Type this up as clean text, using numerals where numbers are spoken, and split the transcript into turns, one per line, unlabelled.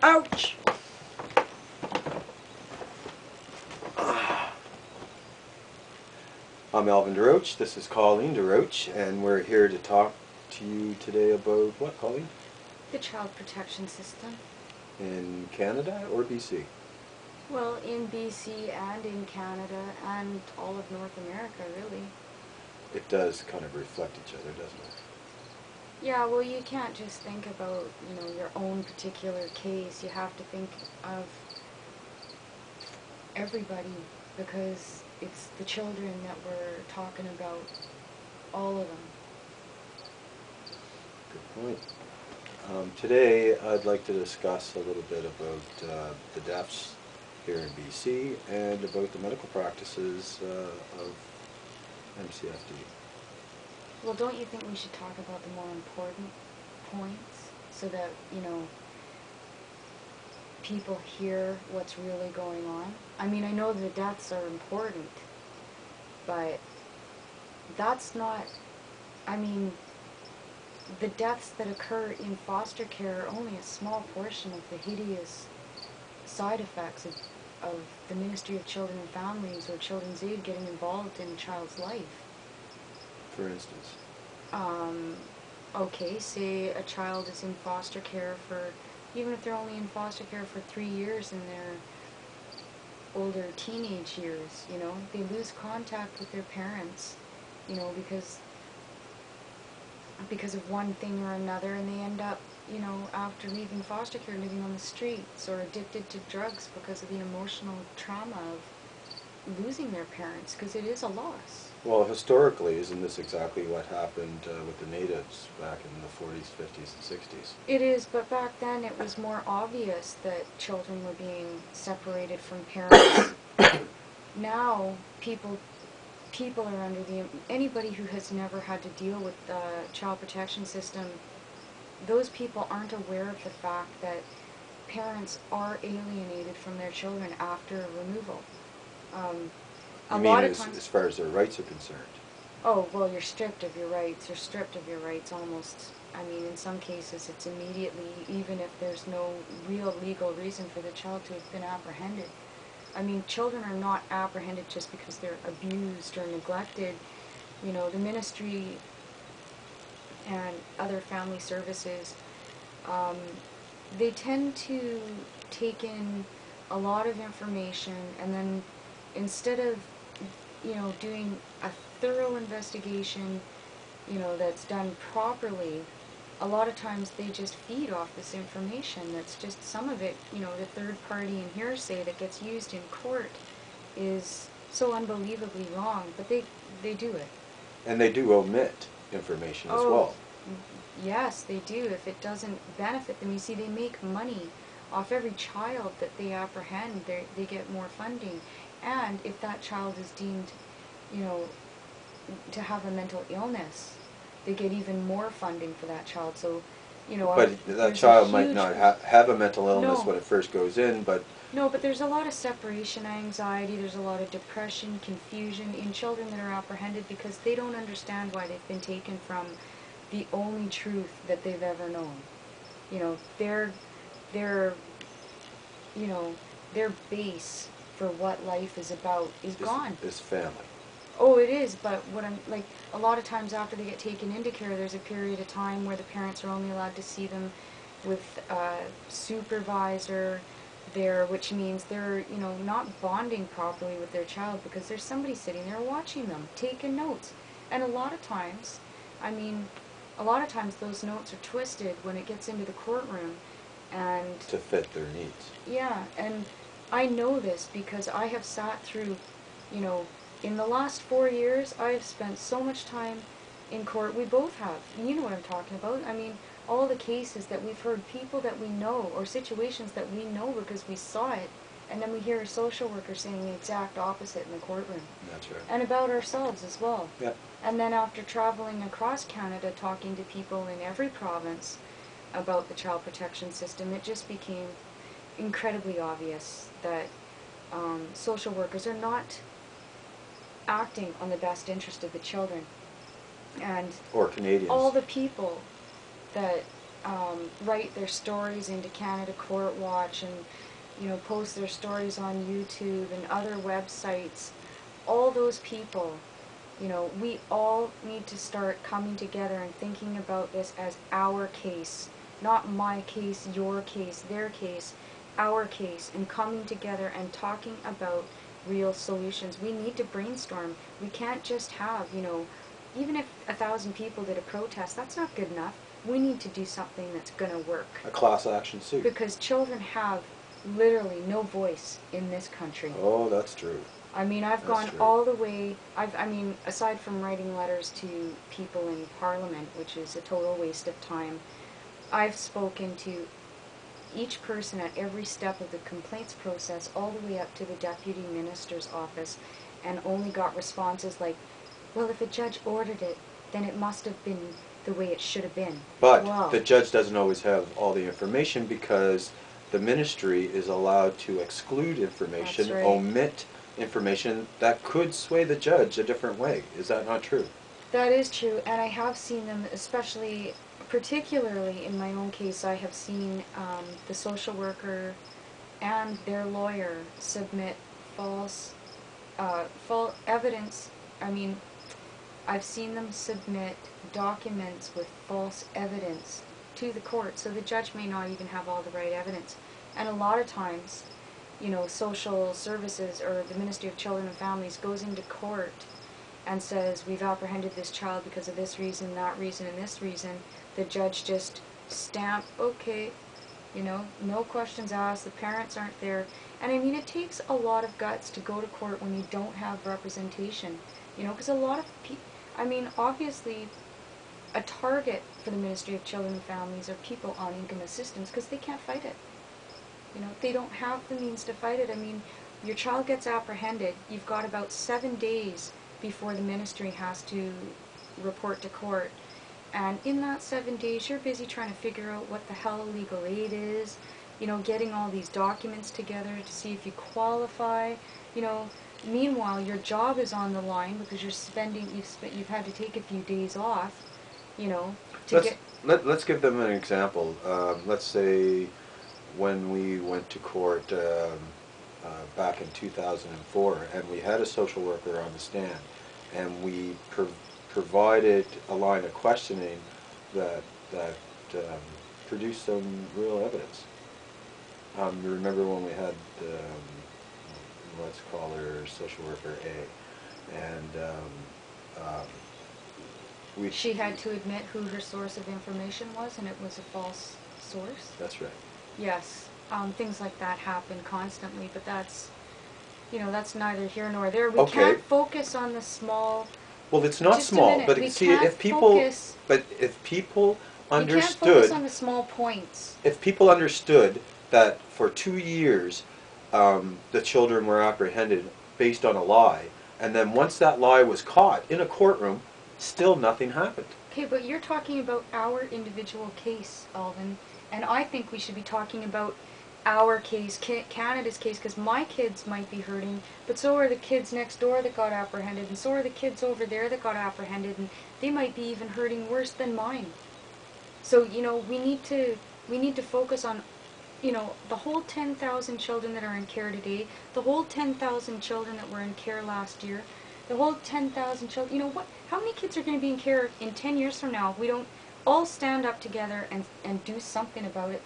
Ouch! I'm Alvin DeRoche, this is Colleen DeRoche, and we're here to talk to you today about what, Colleen?
The child protection system.
In Canada or BC?
Well, in BC and in Canada and all of North America, really.
It does kind of reflect each other, doesn't it?
Yeah, well, you can't just think about, your own particular case. You have to think of everybody, because it's the children that we're talking about, all of them.
Good point. Today I'd like to discuss a little bit about the deaths here in BC and about the medical practices of MCFD.
Well, don't you think we should talk about the more important points so that, people hear what's really going on? I mean, I know the deaths are important, but that's not, the deaths that occur in foster care are only a small portion of the hideous side effects of the Ministry of Children and Families or Children's Aid getting involved in a child's life.
For instance?
Okay, say a child is in foster care for, even if they're only in foster care for 3 years in their older teenage years, they lose contact with their parents, because of one thing or another, and they end up, after leaving foster care, living on the streets or addicted to drugs because of the emotional trauma of losing their parents, because it is a loss.
Well, historically, isn't this exactly what happened with the natives back in the 40s, 50s, and 60s?
It is, but back then it was more obvious that children were being separated from parents. Now, people are under anybody who has never had to deal with the child protection system, those people aren't aware of the fact that parents are alienated from their children after removal.
You mean as far as their rights are concerned?
Oh, well, you're stripped of your rights. You're stripped of your rights almost. In some cases it's immediately, even if there's no real legal reason for the child to have been apprehended. Children are not apprehended just because they're abused or neglected. The ministry and other family services, they tend to take in a lot of information, and then instead of, doing a thorough investigation, that's done properly, a lot of times they just feed off this information. That's just some of it, the third party and hearsay that gets used in court is so unbelievably wrong, but they do it.
And they do omit information as well.
Yes, they do, if it doesn't benefit them. You see, they make money off every child that they apprehend. They get more funding. And if that child is deemed, to have a mental illness, they get even more funding for that child. So,
but that child might not have a mental illness when it first goes in, but...
No, but there's a lot of separation anxiety, there's a lot of depression, confusion in children that are apprehended because they don't understand why they've been taken from the only truth that they've ever known. Their base for what life is about is gone.
This family.
Oh, it is, but a lot of times after they get taken into care, there's a period of time where the parents are only allowed to see them with a supervisor there, which means they're, not bonding properly with their child because there's somebody sitting there watching them, taking notes. And a lot of times those notes are twisted when it gets into the courtroom, and...
to fit their needs.
Yeah, and I know this because I have sat through, in the last 4 years, I have spent so much time in court. We both have. You know what I'm talking about. All the cases that we've heard, people that we know, or situations that we know because we saw it, and then we hear a social worker saying the exact opposite in the courtroom.
That's right.
And about ourselves as well.
Yep.
And then after traveling across Canada, talking to people in every province about the child protection system, it just became incredibly obvious that social workers are not acting on the best interest of the children. And
or Canadians.
all the people that write their stories into Canada Court Watch and, post their stories on YouTube and other websites, all those people, we all need to start coming together and thinking about this as our case, not my case, your case, their case, our case, and coming together and talking about real solutions. We need to brainstorm. We can't just have, even if 1,000 people did a protest, that's not good enough. We need to do something that's going to work.
A class action suit.
Because children have literally no voice in this country.
Oh, that's true.
I mean, I've
That's
gone
true.
all the way, aside from writing letters to people in Parliament, which is a total waste of time, I've spoken to each person at every step of the complaints process, all the way up to the Deputy Minister's office, and only got responses like, well, if a judge ordered it, then it must have been the way it should have been.
But
Wow.
the judge doesn't always have all the information because the ministry is allowed to exclude information,
That's right.
omit information that could sway the judge a different way. Is that not true?
That is true, and I have seen them, particularly in my own case, I have seen the social worker and their lawyer submit false evidence. I've seen them submit documents with false evidence to the court, so the judge may not even have all the right evidence. And a lot of times, social services or the Ministry of Children and Families goes into court and says, we've apprehended this child because of this reason, that reason, and this reason. The judge just stamp, okay, no questions asked, the parents aren't there. And it takes a lot of guts to go to court when you don't have representation, because a lot of people, obviously, a target for the Ministry of Children and Families are people on income assistance because they can't fight it. They don't have the means to fight it. Your child gets apprehended, you've got about 7 days before the ministry has to report to court. And in that 7 days, you're busy trying to figure out what the hell legal aid is, getting all these documents together to see if you qualify. Meanwhile, your job is on the line because you've had to take a few days off,
Let's give them an example. Let's say when we went to court back in 2004, and we had a social worker on the stand, and we provided a line of questioning that produced some real evidence. You remember when we had let's call her social worker A, and
she had to admit who her source of information was, and it was a false source.
That's right.
Yes, things like that happen constantly, but that's neither here nor there. We can't focus on the small.
Well, it's not
just
small,
a minute.
but
we
see,
can't
if people,
focus,
but if people
we can't
understood,
focus on the small points.
if people understood that for 2 years the children were apprehended based on a lie, and then once that lie was caught in a courtroom, still nothing happened.
Okay, but you're talking about our individual case, Alvin, and I think we should be talking about our case, Canada's case, because my kids might be hurting, but so are the kids next door that got apprehended, and so are the kids over there that got apprehended, and they might be even hurting worse than mine. So, we need to focus on, the whole 10,000 children that are in care today, the whole 10,000 children that were in care last year, the whole 10,000 children, how many kids are going to be in care in 10 years from now if we don't all stand up together and do something about it